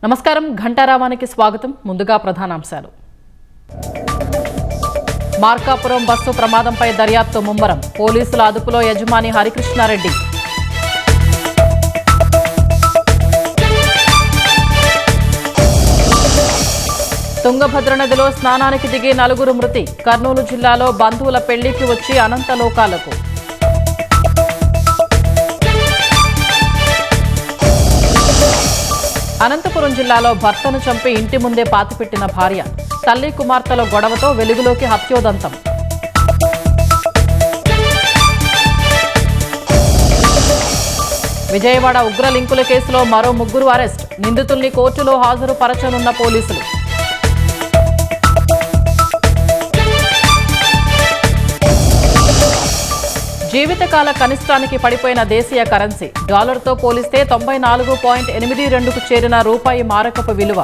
నమస్కారం, ఘంటారావానికి స్వాగతం. ముందుగా ప్రధానాంశాలు. మార్కాపురం బస్సు ప్రమాదంపై దర్యాప్తు ముమ్మరం. పోలీసుల అదుపులో యజమాని హరికృష్ణారెడ్డి. తుంగభద్ర నదిలో స్నానానికి దిగి 4 మృతి. కర్నూలు జిల్లాలో బంధువుల పెళ్లికి వచ్చి అనంతలోకాలకు. అనంతపురం జిల్లాలో భర్తను చంపి ఇంటి ముందే పాతిపెట్టిన భార్య. తల్లి కుమార్తెల గొడవతో వెలుగులోకి హత్యోదంతం. విజయవాడ ఉగ్ర లింకుల కేసులో మరో 3 అరెస్ట్. నిందితుల్ని కోర్టులో హాజరుపరచనున్న పోలీసులు. జీవితకాల కనిష్టానికి పడిపోయిన దేశీయ కరెన్సీ. డాలర్తో పోలిస్తే 94.82కు చేరిన రూపాయి మారకపు విలువ.